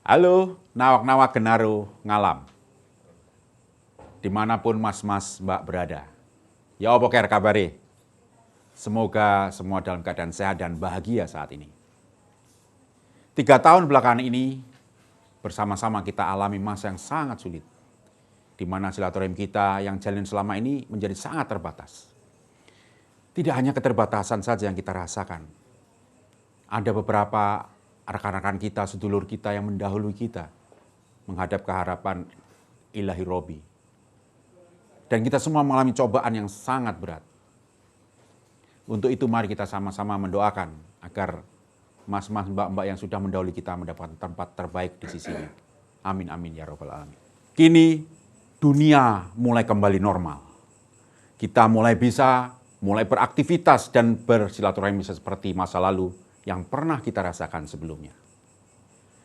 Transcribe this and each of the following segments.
Halo, nawak-nawak Genaru Ngalam. Dimanapun mas-mas mbak berada. Ya apa kabare? Semoga semua dalam keadaan sehat dan bahagia saat ini. 3 tahun belakangan ini, bersama-sama kita alami masa yang sangat sulit. Di mana silaturahim kita yang jalin selama ini menjadi sangat terbatas. Tidak hanya keterbatasan saja yang kita rasakan. Ada beberapa rekan-rekan kita, sedulur kita yang mendahului kita menghadap ke harapan ilahi Robi. Dan kita semua mengalami cobaan yang sangat berat. Untuk itu mari kita sama-sama mendoakan agar mas-mas mbak-mbak yang sudah mendahului kita mendapatkan tempat terbaik di sisinya. Amin amin ya rabbal alamin. Kini dunia mulai kembali normal. Kita mulai beraktivitas dan bersilaturahmi seperti masa lalu yang pernah kita rasakan sebelumnya.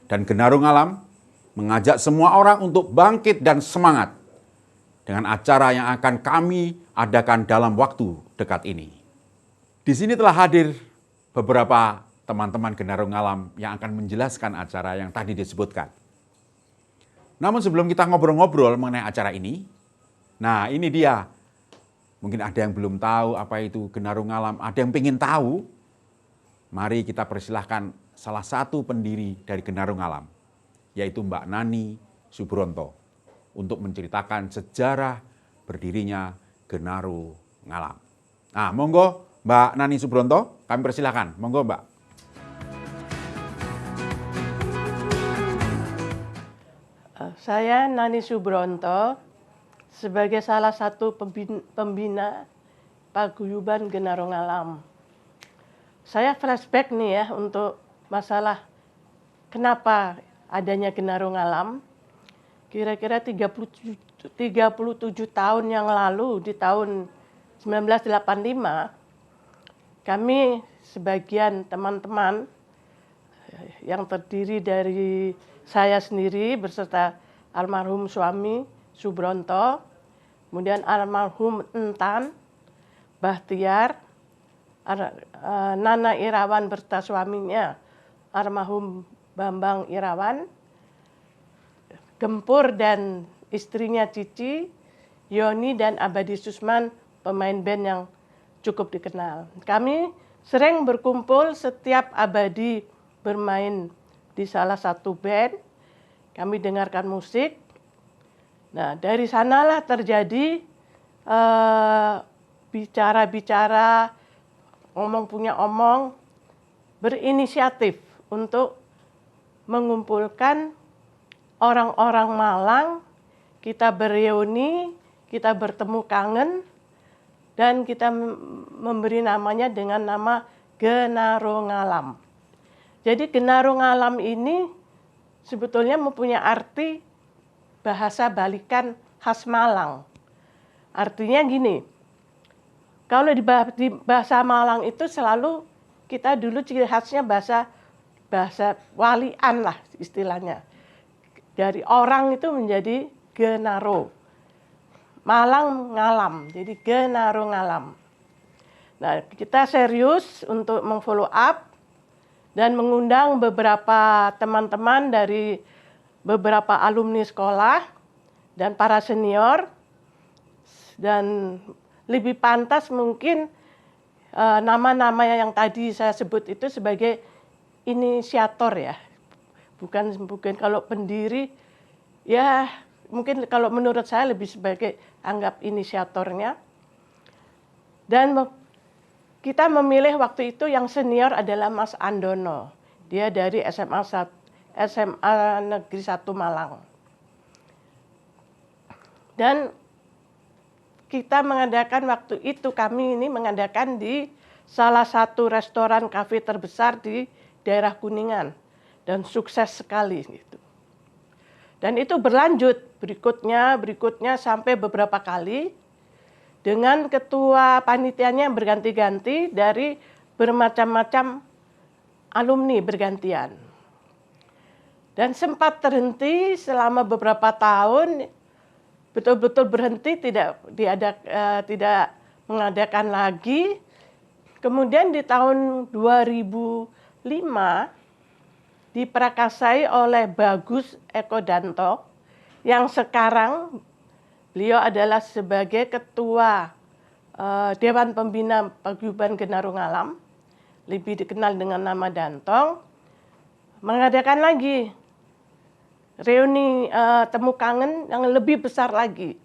Dan Genaru Ngalam mengajak semua orang untuk bangkit dan semangat dengan acara yang akan kami adakan dalam waktu dekat ini. Di sini telah hadir beberapa teman-teman Genaru Ngalam yang akan menjelaskan acara yang tadi disebutkan. Namun sebelum kita ngobrol-ngobrol mengenai acara ini, nah ini dia. Mungkin ada yang belum tahu apa itu Genaru Ngalam, ada yang pengen tahu. Mari kita persilahkan salah satu pendiri dari Genaru Ngalam, yaitu Mbak Nani Subronto, untuk menceritakan sejarah berdirinya Genaru Ngalam. Nah, monggo Mbak Nani Subronto, kami persilahkan. Monggo Mbak. Saya Nani Subronto, sebagai salah satu pembina Paguyuban Genaru Ngalam. Saya flashback nih ya untuk masalah kenapa adanya Genaru Ngalam. Kira-kira 37 tahun yang lalu, di tahun 1985, kami sebagian teman-teman yang terdiri dari saya sendiri beserta almarhum suami Subronto, kemudian almarhum Entan, Bahtiar, Nana Irawan beserta suaminya, almarhum Bambang Irawan, Gempur dan istrinya Cici, Yoni dan Abadi Susman, pemain band yang cukup dikenal. Kami sering berkumpul setiap Abadi bermain di salah satu band, kami dengarkan musik. Nah, dari sanalah terjadi bicara-bicara, omong punya omong, berinisiatif untuk mengumpulkan orang-orang Malang, kita bereuni, kita bertemu kangen, dan kita memberi namanya dengan nama Genaru Ngalam. Jadi Genaru Ngalam ini sebetulnya mempunyai arti bahasa balikan khas Malang. Artinya gini, kalau di bahasa Malang itu selalu kita dulu ciri khasnya bahasa walian lah istilahnya. Dari orang itu menjadi Genaru. Malang Ngalam, jadi Genaru Ngalam. Nah, kita serius untuk mengfollow up dan mengundang beberapa teman-teman dari beberapa alumni sekolah dan para senior, dan lebih pantas mungkin nama-nama yang tadi saya sebut itu sebagai inisiator ya, bukan kalau pendiri ya, mungkin kalau menurut saya lebih sebagai anggap inisiatornya. Dan kita memilih waktu itu yang senior adalah Mas Andono, dia dari SMA Negeri 1 Malang. Dan kita mengadakan waktu itu, kami ini mengadakan di salah satu restoran kafe terbesar di daerah Kuningan, dan sukses sekali gitu. Dan itu berlanjut berikutnya sampai beberapa kali dengan ketua panitianya yang berganti-ganti dari bermacam-macam alumni bergantian. Dan sempat terhenti selama beberapa tahun, betul-betul berhenti, tidak mengadakan lagi. Kemudian di tahun 2005 diprakasai oleh Bagus Eko Danto yang sekarang beliau adalah sebagai Ketua Dewan Pembina Paguyuban Genarung Alam, lebih dikenal dengan nama Dantong, mengadakan lagi reuni temu kangen yang lebih besar lagi,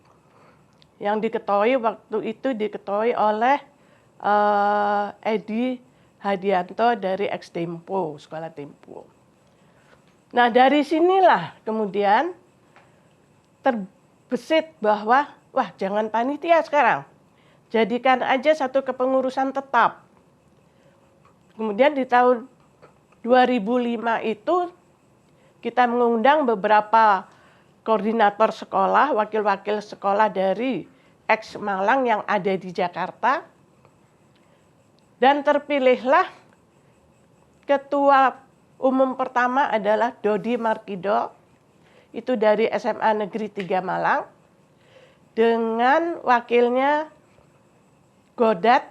yang waktu itu diketuai oleh Edi Hadianto dari Ex Tempo, Sekolah Tempo. Nah, dari sinilah kemudian terbesit bahwa, wah, jangan panitia sekarang, jadikan aja satu kepengurusan tetap. Kemudian di tahun 2005 itu kita mengundang beberapa koordinator sekolah, wakil-wakil sekolah dari Ex Malang yang ada di Jakarta. Dan terpilihlah ketua umum pertama adalah Dodi Markido, itu dari SMA Negeri 3 Malang, dengan wakilnya Godat,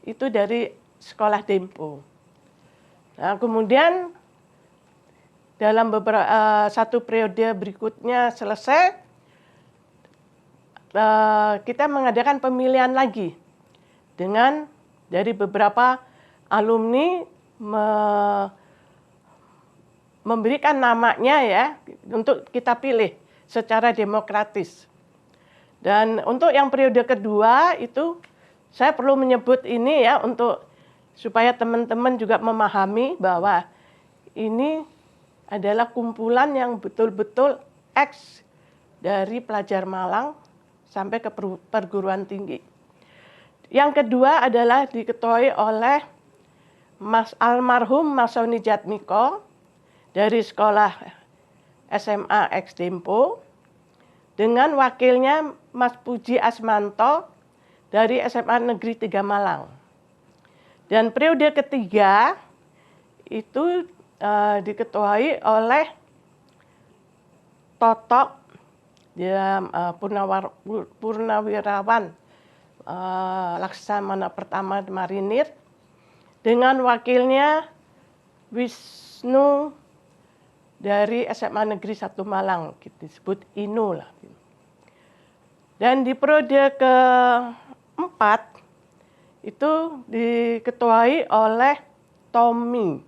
itu dari Sekolah Tempo. Nah, kemudian dalam satu periode berikutnya selesai, kita mengadakan pemilihan lagi dengan dari beberapa alumni memberikan namanya ya untuk kita pilih secara demokratis. Dan untuk yang periode kedua itu saya perlu menyebut ini ya untuk supaya teman-teman juga memahami bahwa ini adalah kumpulan yang betul-betul ex dari pelajar Malang sampai ke perguruan tinggi. Yang kedua adalah diketuai oleh almarhum Mas Soni Jatmiko dari sekolah SMA Ex Tempo, dengan wakilnya Mas Puji Asmanto dari SMA Negeri 3 Malang. Dan periode ketiga itu diketuai oleh Totok, dia Purnawirawan Laksamana Pertama Marinir, dengan wakilnya Wisnu dari SMA Negeri 1 Malang, disebut Inu lah. Dan di periode keempat itu diketuai oleh Tommy,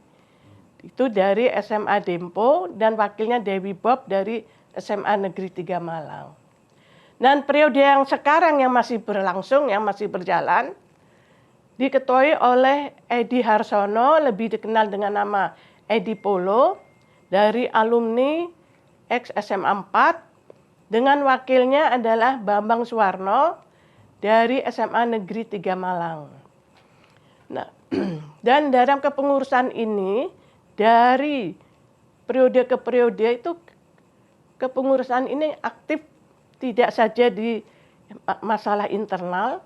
itu dari SMA Dempo, dan wakilnya Dewi Bob dari SMA Negeri 3 Malang. Dan periode yang sekarang yang masih berlangsung, yang masih berjalan, diketuai oleh Edi Harsono, lebih dikenal dengan nama Edi Polo, dari alumni ex SMA 4, dengan wakilnya adalah Bambang Suwarno dari SMA Negeri 3 Malang. Nah, dan dalam kepengurusan ini, dari periode ke periode itu kepengurusan ini aktif tidak saja di masalah internal,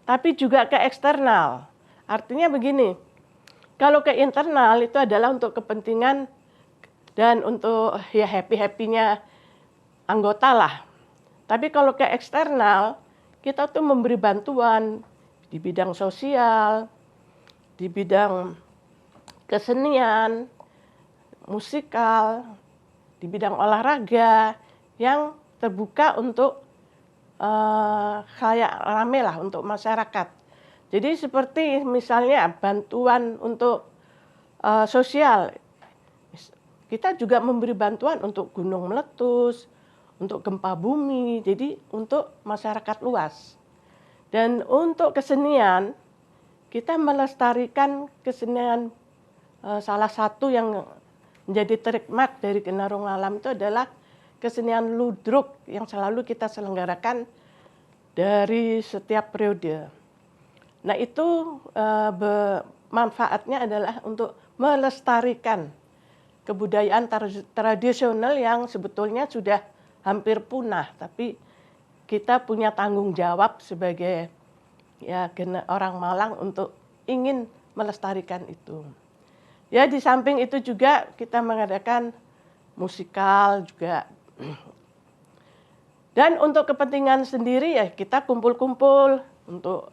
tapi juga ke eksternal. Artinya begini, kalau ke internal itu adalah untuk kepentingan dan untuk ya happy-happy-nya anggota lah. Tapi kalau ke eksternal, kita tuh memberi bantuan di bidang sosial, di bidang kesenian, musikal, di bidang olahraga, yang terbuka untuk kayak rame lah untuk masyarakat. Jadi seperti misalnya bantuan untuk sosial, kita juga memberi bantuan untuk gunung meletus, untuk gempa bumi, jadi untuk masyarakat luas. Dan untuk kesenian, kita melestarikan kesenian, salah satu yang menjadi trademark dari Genarung Alam itu adalah kesenian ludruk yang selalu kita selenggarakan dari setiap periode. Nah, itu manfaatnya adalah untuk melestarikan kebudayaan tradisional yang sebetulnya sudah hampir punah, tapi kita punya tanggung jawab sebagai ya orang Malang untuk ingin melestarikan itu. Ya, di samping itu juga kita mengadakan musikal juga. Dan untuk kepentingan sendiri ya kita kumpul-kumpul untuk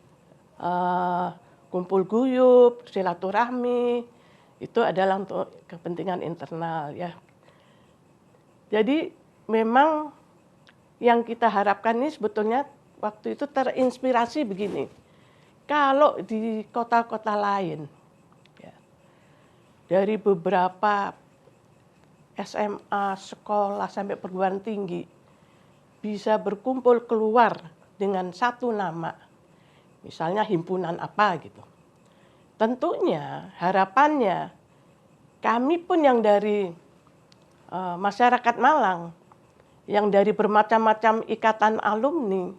kumpul guyup, silaturahmi, Itu adalah untuk kepentingan internal ya. Jadi memang yang kita harapkan ini sebetulnya waktu itu terinspirasi begini. Kalau di kota-kota lain, ya, dari beberapa SMA, sekolah sampai perguruan tinggi bisa berkumpul keluar dengan satu nama, misalnya himpunan apa gitu. Tentunya harapannya kami pun yang dari masyarakat Malang, yang dari bermacam-macam ikatan alumni,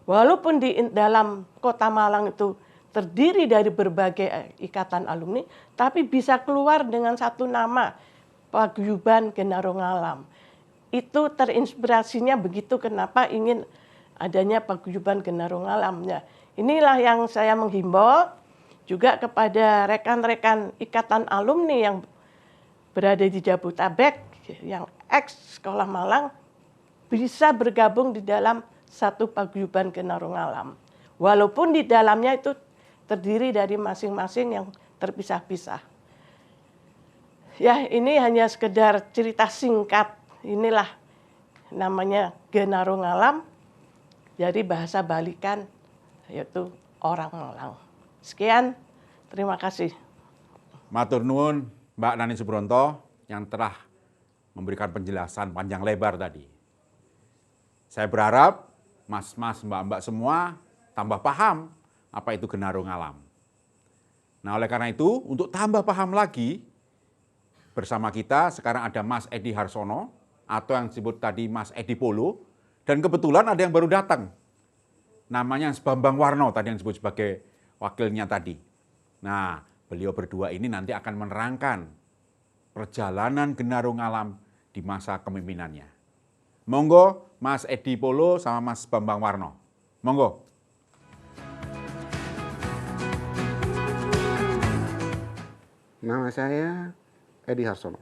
walaupun di dalam kota Malang itu terdiri dari berbagai ikatan alumni, tapi bisa keluar dengan satu nama, Paguyuban Genarung Alam. Itu terinspirasinya begitu, kenapa ingin adanya Paguyuban Genarung Alamnya. Inilah yang saya menghimbau juga kepada rekan-rekan ikatan alumni yang berada di Jabodetabek, yang ex Sekolah Malang, bisa bergabung di dalam satu Paguyuban Genarung Alam. Walaupun di dalamnya itu terdiri dari masing-masing yang terpisah-pisah. Ya, ini hanya sekedar cerita singkat. Inilah namanya Genarung Alam, dari bahasa balikan yaitu orang Malang. Sekian, terima kasih. Matur nuwun Mbak Nani Subronto yang telah memberikan penjelasan panjang lebar tadi. Saya berharap mas-mas, mbak-mbak semua tambah paham apa itu Genarung Alam. Nah, oleh karena itu, untuk tambah paham lagi, bersama kita sekarang ada Mas Edi Harsono, atau yang disebut tadi Mas Edi Polo, dan kebetulan ada yang baru datang. Namanya Bambang Warno, tadi yang disebut sebagai wakilnya tadi. Nah, beliau berdua ini nanti akan menerangkan perjalanan Genarung Alam di masa kepemimpinannya. Monggo Mas Edi Polo sama Mas Bambang Warno. Monggo. Nama saya Edi Harsono.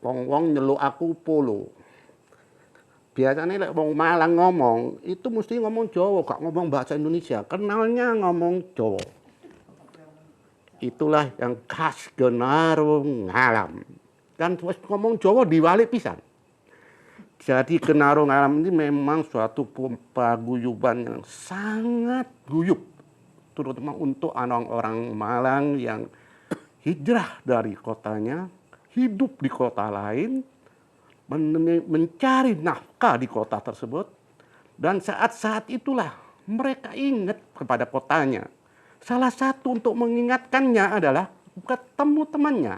Wong-wong nyeluk aku Polo. Biasanya lek wong Malang ngomong, itu mesti ngomong Jawa, gak ngomong bahasa Indonesia. Kenalnya ngomong Jawa. Itulah yang khas Genarung Alam. Dan terus ngomong Jawa diwalik pisan. Jadi Genarung Alam ini memang suatu paguyuban yang sangat guyup. Terutama untuk orang-orang Malang yang hijrah dari kotanya, hidup di kota lain, mencari nafkah di kota tersebut. Dan saat-saat itulah mereka ingat kepada kotanya. Salah satu untuk mengingatkannya adalah ketemu temannya.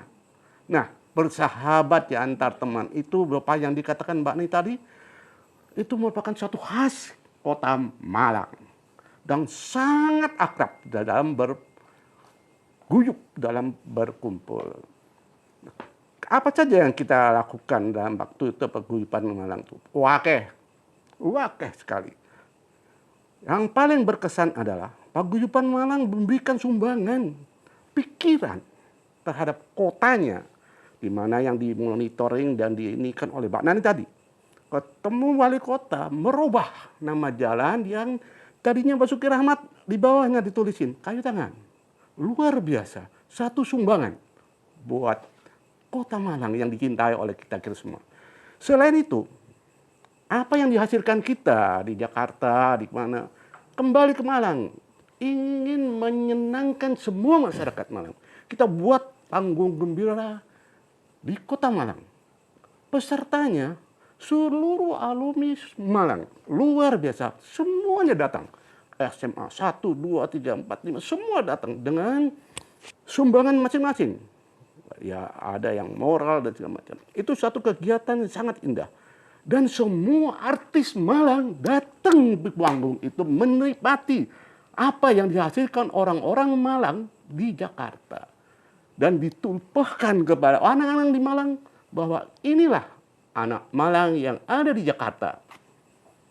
Nah, bersahabat di antar teman itu berupa yang dikatakan Mbak Ni tadi, itu merupakan suatu khas kota Malang. Dan sangat akrab dalam berguyup, dalam berkumpul. Apa saja yang kita lakukan dalam waktu itu paguyuban Malang itu? Wakeh sekali. Yang paling berkesan adalah paguyuban Malang memberikan sumbangan pikiran terhadap kotanya, di mana yang dimonitoring dan diinikan oleh Mbak Nani tadi. Ketemu wali kota merubah nama jalan yang tadinya Basuki Rahmat, di bawahnya ditulisin Kayu Tangan. Luar biasa, satu sumbangan buat kota Malang yang dicintai oleh kita semua. Selain itu, apa yang dihasilkan kita di Jakarta, di mana, kembali ke Malang, ingin menyenangkan semua masyarakat Malang. Kita buat panggung gembira di kota Malang. Pesertanya seluruh alumni Malang, luar biasa, semuanya datang. SMA 1, 2, 3, 4, 5, semua datang dengan sumbangan masing-masing. Ya, ada yang moral dan segala macam. Itu satu kegiatan yang sangat indah. Dan semua artis Malang datang di panggung itu menikmati apa yang dihasilkan orang-orang Malang di Jakarta. Dan ditumpahkan kepada anak-anak di Malang bahwa inilah anak Malang yang ada di Jakarta.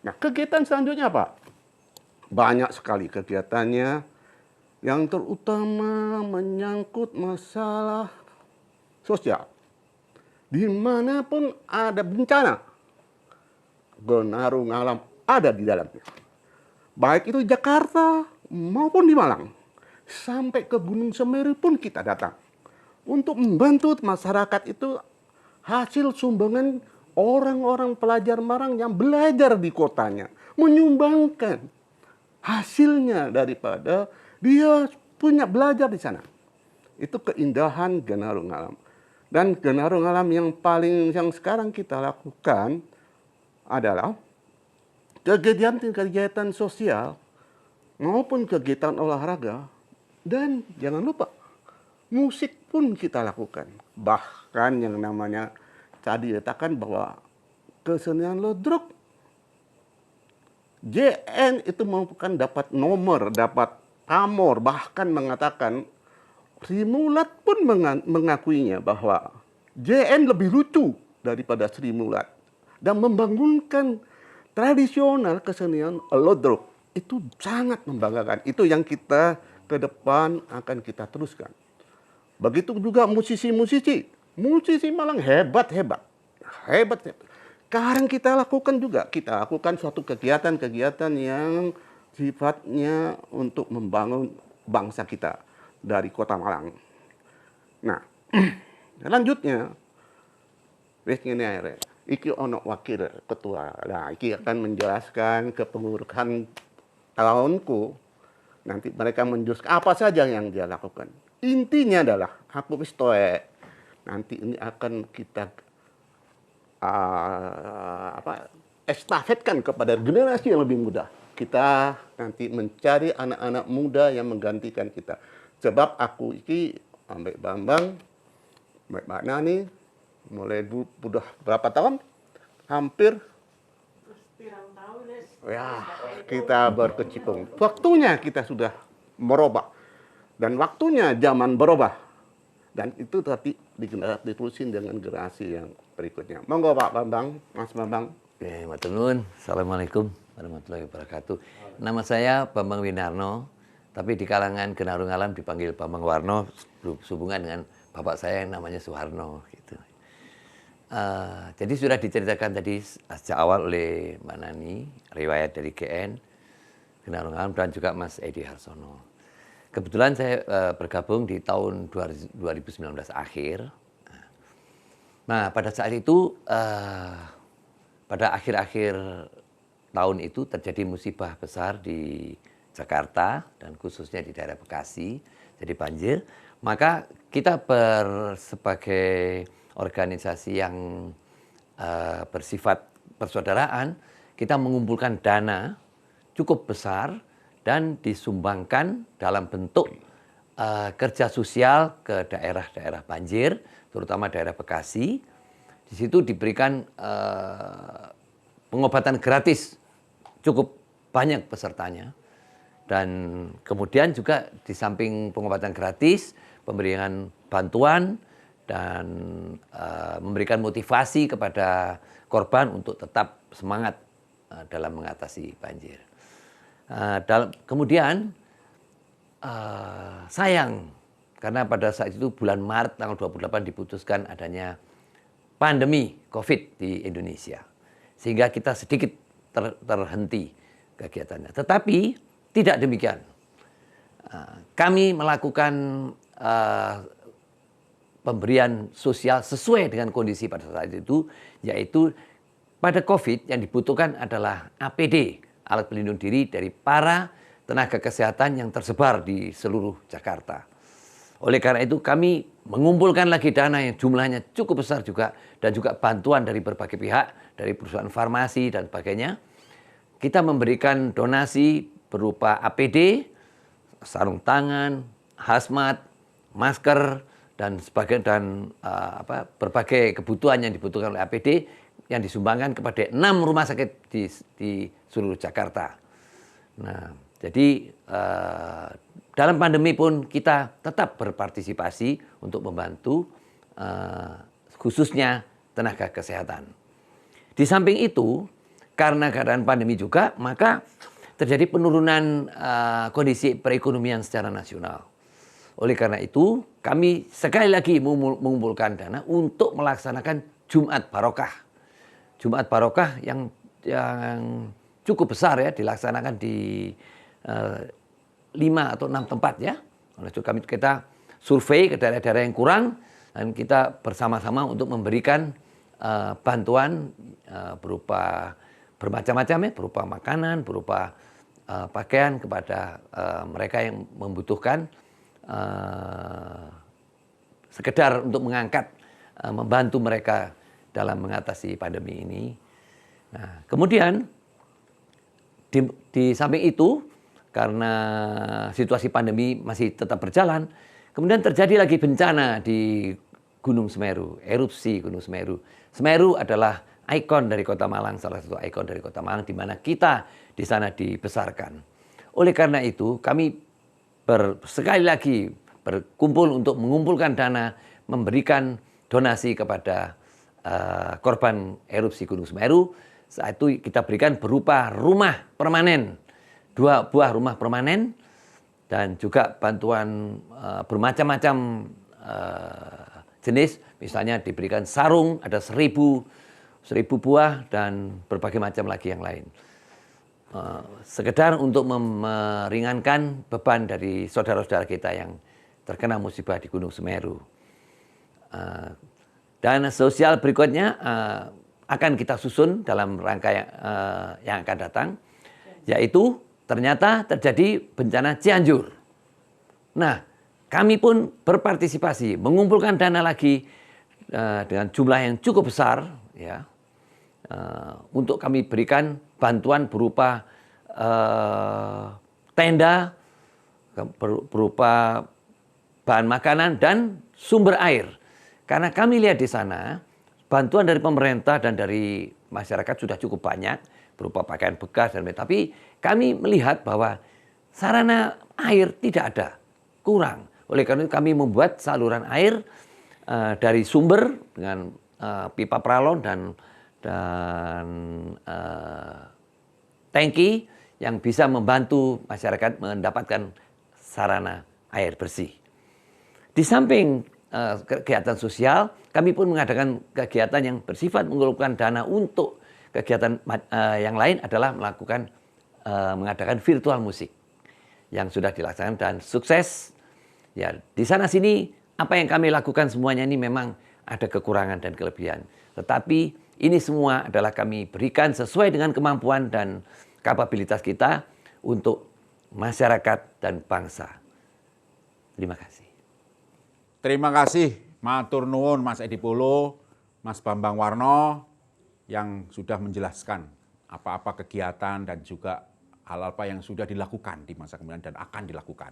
Nah, kegiatan selanjutnya apa? Banyak sekali kegiatannya, yang terutama menyangkut masalah sosial. Dimanapun ada bencana, Genarung Alam ada di dalamnya. Baik itu di Jakarta maupun di Malang. Sampai ke Gunung Semeru pun kita datang. untuk membantu masyarakat itu hasil sumbangan orang-orang pelajar Malang yang belajar di kotanya, menyumbangkan hasilnya daripada dia punya belajar di sana. Itu keindahan Genarung Alam. Dan Genarung Alam yang sekarang kita lakukan adalah kegiatan sosial maupun kegiatan olahraga, dan jangan lupa musik pun kita lakukan. Bahkan yang namanya tadi dikatakan bahwa kesenian Lodrok, JN itu merupakan dapat nomor, dapat pamor, bahkan mengatakan Sri Mulat pun mengakuinya bahwa JN lebih lucu daripada Sri Mulat, dan membangunkan tradisional kesenian Lodrok. Itu sangat membanggakan. Itu yang kita ke depan akan kita teruskan. Begitu juga musisi-musisi. Musisi Malang hebat-hebat. Hebat-hebat. Sekarang kita lakukan suatu kegiatan-kegiatan yang sifatnya untuk membangun bangsa kita dari Kota Malang. Nah, selanjutnya, iki ono wakil ketua. Nah, iki akan menjelaskan kepengurusan tahunku. Nanti mereka menjelaskan apa saja yang dia lakukan. Intinya adalah aku wis toe. Nanti ini akan kita estafetkan kepada generasi yang lebih muda. Kita nanti mencari anak-anak muda yang menggantikan kita. Sebab aku iki ambek Bambang, ambek Mbak Nani, mulai udah berapa tahun? Hampir ya, kita berkecimpung. Waktunya kita sudah merubah. Dan waktunya zaman berubah. Dan itu tadi diterusin dengan generasi yang berikutnya. Monggo Pak Bambang, Mas Bambang. Oke, matur nuwun. Assalamualaikum warahmatullahi wabarakatuh. Nama saya Bambang Winarno, tapi di kalangan Genarung Alam dipanggil Bambang Warno, berhubungan dengan bapak saya yang namanya Soeharno. Gitu. Jadi sudah diceritakan tadi sejak awal oleh Mbak Nani, riwayat dari GN, Genarung Alam, dan juga Mas Edi Harsono. Kebetulan saya bergabung di tahun 2019 akhir. Nah, pada saat itu, pada akhir-akhir tahun itu terjadi musibah besar di Jakarta dan khususnya di daerah Bekasi, jadi banjir. Maka kita sebagai organisasi yang bersifat persaudaraan, kita mengumpulkan dana cukup besar dan disumbangkan dalam bentuk kerja sosial ke daerah-daerah banjir, terutama daerah Bekasi. Di situ diberikan pengobatan gratis, cukup banyak pesertanya. Dan kemudian juga di samping pengobatan gratis, pemberian bantuan dan memberikan motivasi kepada korban untuk tetap semangat dalam mengatasi banjir. Kemudian sayang karena pada saat itu bulan Maret tanggal 28 diputuskan adanya pandemi COVID di Indonesia, sehingga kita sedikit terhenti kegiatannya. Tetapi tidak demikian. Kami melakukan pemberian sosial sesuai dengan kondisi pada saat itu, yaitu pada COVID yang dibutuhkan adalah APD, alat pelindung diri dari para tenaga kesehatan yang tersebar di seluruh Jakarta. Oleh karena itu kami mengumpulkan lagi dana yang jumlahnya cukup besar juga, dan juga bantuan dari berbagai pihak, dari perusahaan farmasi dan sebagainya. Kita memberikan donasi berupa APD, sarung tangan, hazmat, masker, dan berbagai kebutuhan yang dibutuhkan oleh APD yang disumbangkan kepada 6 rumah sakit di seluruh Jakarta. Nah, jadi dalam pandemi pun kita tetap berpartisipasi untuk membantu khususnya tenaga kesehatan. Di samping itu, karena keadaan pandemi juga, maka terjadi penurunan kondisi perekonomian secara nasional. Oleh karena itu, kami sekali lagi mengumpulkan dana untuk melaksanakan Jumat Barokah. Jumat Barokah yang cukup besar ya, dilaksanakan di 5 atau 6 tempat ya. Oleh itu kita survei ke daerah-daerah yang kurang, dan kita bersama-sama untuk memberikan bantuan berupa bermacam-macam ya, berupa makanan, berupa pakaian kepada mereka yang membutuhkan, sekedar untuk mengangkat, membantu mereka dalam mengatasi pandemi ini. Nah, kemudian di samping itu, karena situasi pandemi masih tetap berjalan, kemudian terjadi lagi bencana di Gunung Semeru, erupsi Gunung Semeru. Semeru adalah ikon dari Kota Malang, salah satu ikon dari Kota Malang, di mana kita di sana dibesarkan. Oleh karena itu, kami sekali lagi berkumpul untuk mengumpulkan dana, memberikan donasi kepada korban erupsi Gunung Semeru. Saat itu kita berikan berupa rumah permanen, 2 buah rumah permanen, dan juga bantuan bermacam-macam jenis. Misalnya diberikan sarung, ada 1000 buah, dan berbagai macam lagi yang lain. Sekedar untuk meringankan beban dari saudara-saudara kita yang terkena musibah di Gunung Semeru. Dan sosial berikutnya akan kita susun dalam rangka yang akan datang, yaitu ternyata terjadi bencana Cianjur. Nah, kami pun berpartisipasi, mengumpulkan dana lagi dengan jumlah yang cukup besar, ya, untuk kami berikan bantuan berupa tenda, berupa bahan makanan, dan sumber air. Karena kami lihat di sana, bantuan dari pemerintah dan dari masyarakat sudah cukup banyak, berupa pakaian bekas, tapi kami melihat bahwa sarana air tidak ada, kurang. Oleh karena itu kami membuat saluran air dari sumber dengan pipa pralon dan tangki yang bisa membantu masyarakat mendapatkan sarana air bersih. Di samping kegiatan sosial, kami pun mengadakan kegiatan yang bersifat mengumpulkan dana untuk kegiatan yang lain adalah mengadakan virtual musik yang sudah dilaksanakan dan sukses. Ya, di sana sini apa yang kami lakukan semuanya ini memang ada kekurangan dan kelebihan. Tetapi ini semua adalah kami berikan sesuai dengan kemampuan dan kapabilitas kita untuk masyarakat dan bangsa. Terima kasih. Terima kasih, matur nuwun Mas Edi Polo, Mas Bambang Warno, yang sudah menjelaskan apa-apa kegiatan dan juga hal apa yang sudah dilakukan di masa kemudian dan akan dilakukan.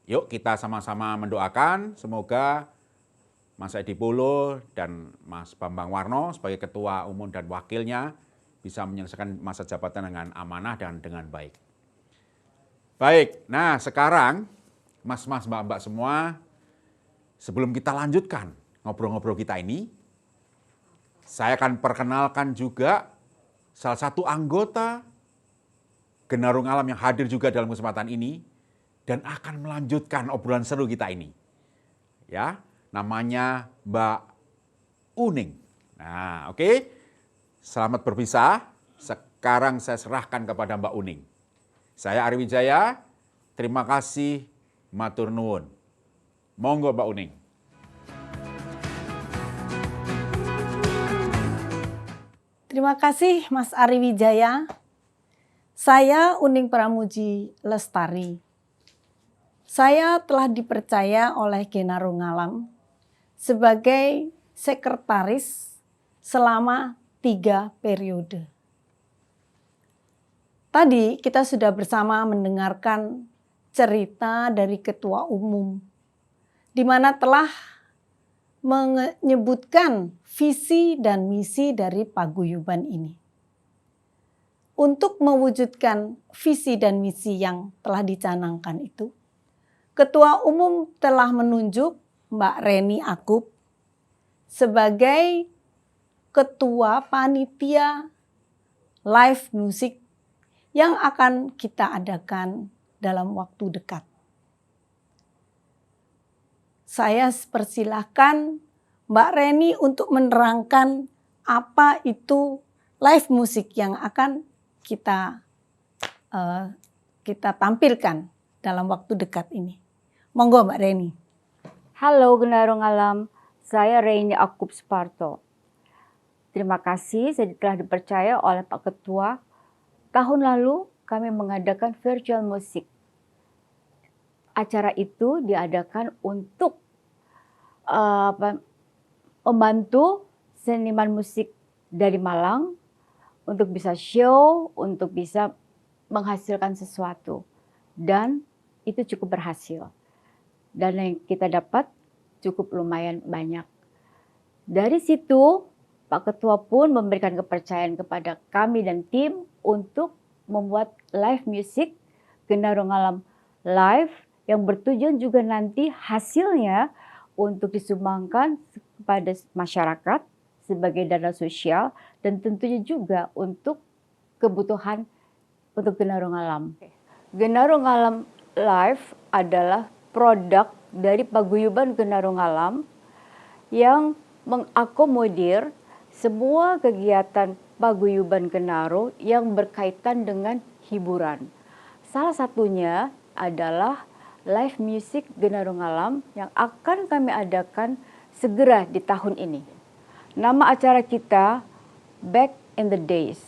Yuk kita sama-sama mendoakan semoga Mas Edi Polo dan Mas Bambang Warno sebagai Ketua Umum dan Wakilnya bisa menyelesaikan masa jabatan dengan amanah dan dengan baik. Baik, nah sekarang Mas-mas, mbak-mbak semua, sebelum kita lanjutkan ngobrol-ngobrol kita ini, saya akan perkenalkan juga salah satu anggota Genarung Alam yang hadir juga dalam kesempatan ini dan akan melanjutkan obrolan seru kita ini. Ya, namanya Mbak Uning. Nah, oke. Selamat berpisah. Sekarang saya serahkan kepada Mbak Uning. Saya Ari Wijaya. Terima kasih, matur nuwun. Monggo Mbak Uning. Terima kasih Mas Ari Wijaya. Saya Uning Pramuji Lestari. Saya telah dipercaya oleh Genarung Alam sebagai sekretaris selama 3 periode. Tadi kita sudah bersama mendengarkan cerita dari Ketua Umum, di mana telah menyebutkan visi dan misi dari paguyuban ini. Untuk mewujudkan visi dan misi yang telah dicanangkan itu, Ketua Umum telah menunjuk Mbak Reni Akub sebagai Ketua Panitia Live Music yang akan kita adakan dalam waktu dekat. Saya persilahkan Mbak Reni untuk menerangkan apa itu live music yang akan kita tampilkan dalam waktu dekat ini. Monggo Mbak Reni. Halo Genarung Alam, saya Reni Akub Suparto. Terima kasih saya telah dipercaya oleh Pak Ketua. Tahun lalu kami mengadakan virtual musik. Acara itu diadakan untuk membantu seniman musik dari Malang untuk bisa show, untuk bisa menghasilkan sesuatu. Dan itu cukup berhasil. Dan yang kita dapat cukup lumayan banyak. Dari situ Pak Ketua pun memberikan kepercayaan kepada kami dan tim untuk membuat live music Genarung Alam live yang bertujuan juga nanti hasilnya untuk disumbangkan kepada masyarakat sebagai dana sosial dan tentunya juga untuk kebutuhan untuk Genarung Alam. Genarung Alam live adalah produk dari Paguyuban Genarung Alam yang mengakomodir semua kegiatan Paguyuban Genaro yang berkaitan dengan hiburan. Salah satunya adalah live music Genarung Alam yang akan kami adakan segera di tahun ini. Nama acara kita Back in the Days.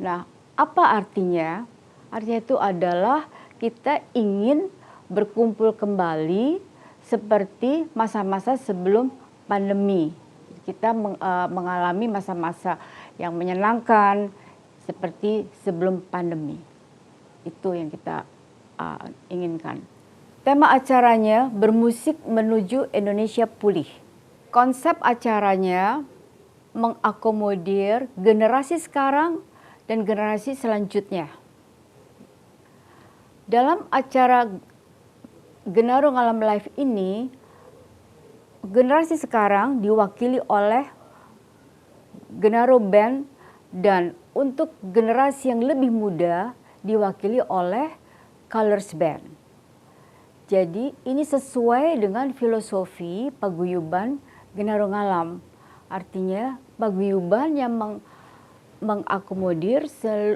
Nah, apa artinya? Artinya itu adalah kita ingin berkumpul kembali seperti masa-masa sebelum pandemi. Kita mengalami masa-masa yang menyenangkan seperti sebelum pandemi. Itu yang kita inginkan. Tema acaranya bermusik menuju Indonesia pulih. Konsep acaranya mengakomodir generasi sekarang dan generasi selanjutnya. Dalam acara Genarung Alam Live ini, generasi sekarang diwakili oleh Genaro Band dan untuk generasi yang lebih muda diwakili oleh Colors Band. Jadi ini sesuai dengan filosofi Paguyuban Genarung Alam. Artinya paguyuban yang mengakomodir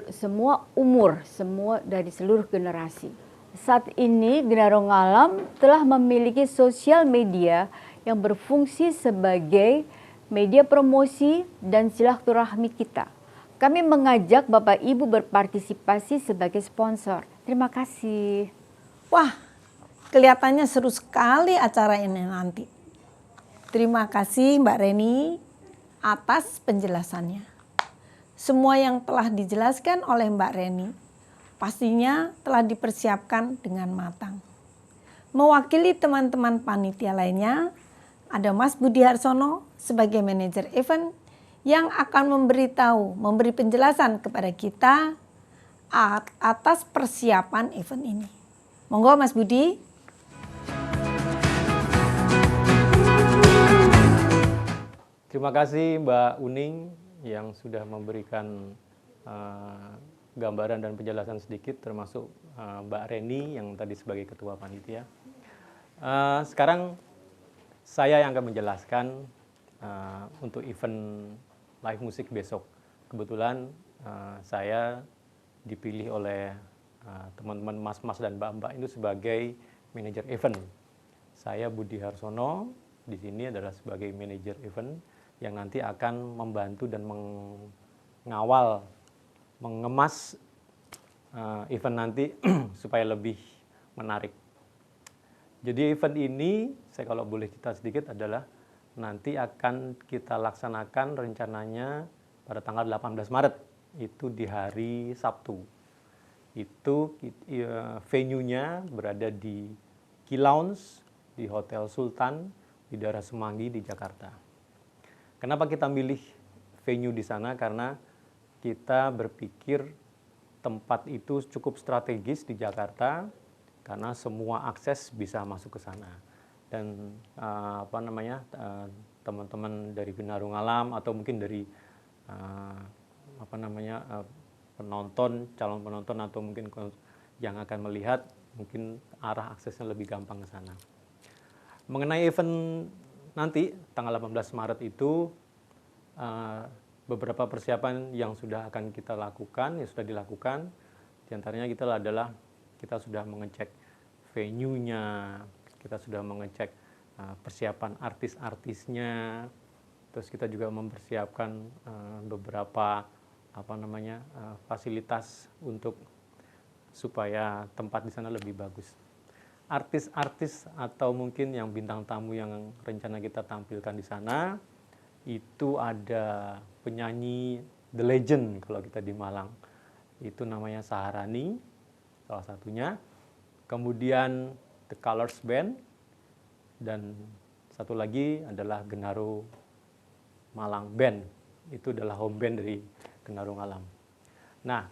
semua umur, semua dari seluruh generasi. Saat ini Genarung Alam telah memiliki sosial media yang berfungsi sebagai media promosi dan silaturahmi kita. Kami mengajak Bapak Ibu berpartisipasi sebagai sponsor. Terima kasih. Wah, kelihatannya seru sekali acara ini nanti. Terima kasih Mbak Reni atas penjelasannya. Semua yang telah dijelaskan oleh Mbak Reni pastinya telah dipersiapkan dengan matang. Mewakili teman-teman panitia lainnya, ada Mas Budi Harsono sebagai manajer event yang akan memberi penjelasan kepada kita atas persiapan event ini. Monggo Mas Budi. Terima kasih Mbak Uning yang sudah memberikan gambaran dan penjelasan sedikit, termasuk Mbak Reni yang tadi sebagai ketua panitia. Sekarang saya yang akan menjelaskan untuk event live musik besok. Kebetulan saya dipilih oleh teman-teman mas-mas dan mbak-mbak itu sebagai manajer event. Saya Budi Harsono di sini adalah sebagai manajer event yang nanti akan membantu dan mengawal, mengemas event nanti supaya lebih menarik. Jadi event ini, saya kalau boleh cerita sedikit adalah nanti akan kita laksanakan rencananya pada tanggal 18 Maret, itu di hari Sabtu. Itu venue-nya berada di Key Lounge, di Hotel Sultan, di daerah Semanggi di Jakarta. Kenapa kita milih venue di sana? Karena kita berpikir tempat itu cukup strategis di Jakarta, karena semua akses bisa masuk ke sana. Dan teman-teman dari Genarung Alam atau mungkin dari penonton, calon penonton atau mungkin yang akan melihat, mungkin arah aksesnya lebih gampang ke sana. Mengenai event nanti tanggal 18 Maret itu beberapa persiapan yang sudah akan kita lakukan, yang sudah dilakukan. Di antaranya kita adalah kita sudah mengecek venue-nya, kita sudah mengecek persiapan artis-artisnya, terus kita juga mempersiapkan beberapa fasilitas untuk supaya tempat di sana lebih bagus. Artis-artis atau mungkin yang bintang tamu yang rencana kita tampilkan di sana, itu ada penyanyi The Legend kalau kita di Malang. Itu namanya Saharani, salah satunya. Kemudian The Colors Band, dan satu lagi adalah Genaro Malang Band. Itu adalah home band dari Genaro Ngalam. Nah,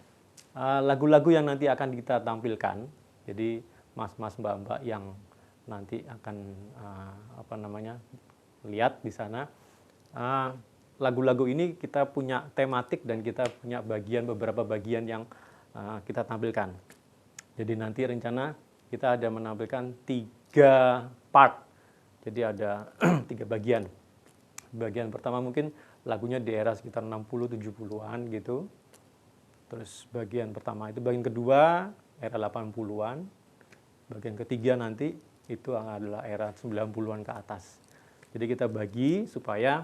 lagu-lagu yang nanti akan kita tampilkan, jadi mas-mas mbak-mbak yang nanti akan lihat di sana, lagu-lagu ini kita punya tematik dan kita punya beberapa bagian yang kita tampilkan. Jadi nanti rencana kita ada menampilkan 3 part, jadi ada 3 bagian. Bagian pertama mungkin lagunya di era sekitar 60-70-an gitu. Terus bagian pertama itu, bagian kedua era 80-an. Bagian ketiga nanti itu adalah era 90-an ke atas. Jadi kita bagi supaya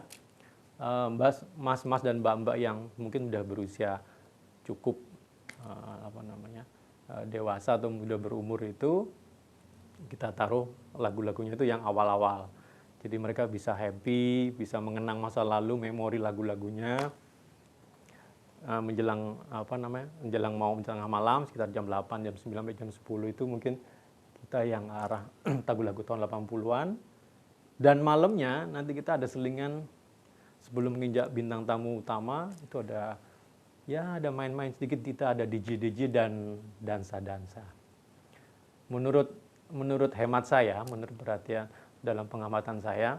mas-mas dan mbak-mbak yang mungkin sudah berusia cukup dewasa atau sudah berumur itu, kita taruh lagu-lagunya itu yang awal-awal. Jadi mereka bisa happy, bisa mengenang masa lalu, memori lagu-lagunya. Menjelang malam sekitar jam 8, jam 9 sampai jam 10 itu mungkin kita yang arah lagu-lagu tahun 80-an. Dan malamnya nanti kita ada selingan sebelum menginjak bintang tamu utama, itu ada main-main sedikit, kita ada DJ dan dansa-dansa. Menurut hemat saya, menurut perhatian dalam pengamatan saya,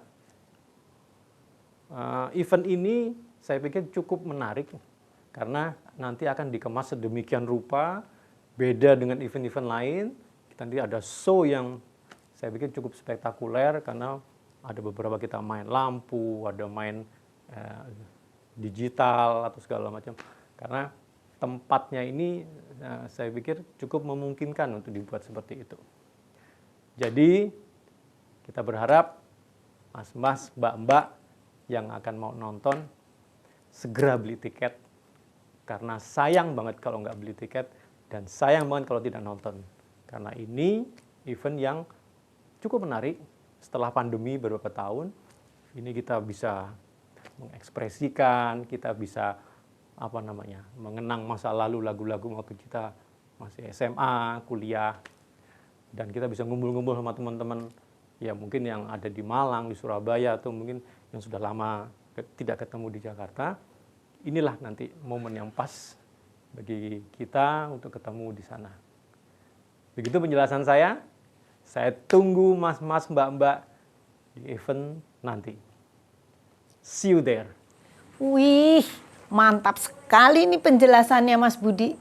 event ini saya pikir cukup menarik karena nanti akan dikemas sedemikian rupa, beda dengan event-event lain. Nanti ada show yang saya pikir cukup spektakuler karena ada beberapa kita main lampu, ada main digital atau segala macam. Karena tempatnya ini saya pikir cukup memungkinkan untuk dibuat seperti itu. Jadi kita berharap mas-mas, mbak-mbak yang akan mau nonton segera beli tiket, karena sayang banget kalau nggak beli tiket dan sayang banget kalau tidak nonton. Karena ini event yang cukup menarik setelah pandemi beberapa tahun. Ini kita bisa mengekspresikan, kita bisa mengenang masa lalu lagu-lagu waktu kita masih SMA, kuliah, dan kita bisa ngumpul-ngumpul sama teman-teman ya mungkin yang ada di Malang, di Surabaya, atau mungkin yang sudah lama tidak ketemu di Jakarta. Inilah nanti momen yang pas bagi kita untuk ketemu di sana. Begitu penjelasan saya. Saya tunggu mas-mas, mbak-mbak di event nanti. See you there. Wih, mantap sekali nih penjelasannya Mas Budi.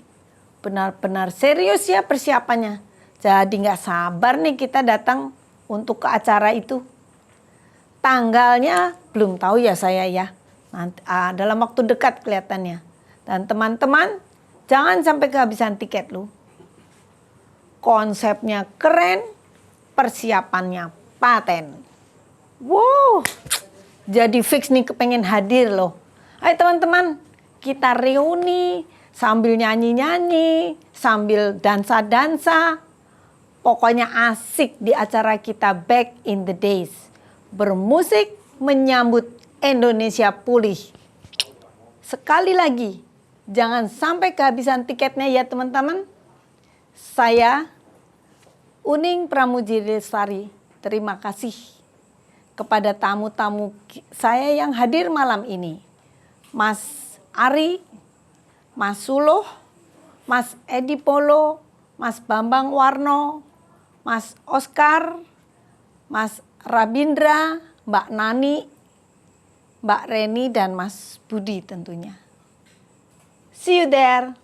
Benar-benar serius ya persiapannya. Jadi nggak sabar nih kita datang untuk ke acara itu. Tanggalnya belum tahu ya saya ya. Nanti, dalam waktu dekat kelihatannya. Dan teman-teman jangan sampai kehabisan tiket lu. Konsepnya keren, persiapannya paten. Wow, jadi fix nih kepengen hadir loh. Ayo teman-teman, kita reuni sambil nyanyi-nyanyi, sambil dansa-dansa. Pokoknya asik di acara kita Back in the Days. Bermusik menyambut Indonesia pulih. Sekali lagi, jangan sampai kehabisan tiketnya ya teman-teman. Saya, Uning Pramudjideslari, terima kasih kepada tamu-tamu saya yang hadir malam ini. Mas Ari, Mas Suloh, Mas Edi Polo, Mas Bambang Warno, Mas Oscar, Mas Rabindra, Mbak Nani, Mbak Reni, dan Mas Budi tentunya. See you there.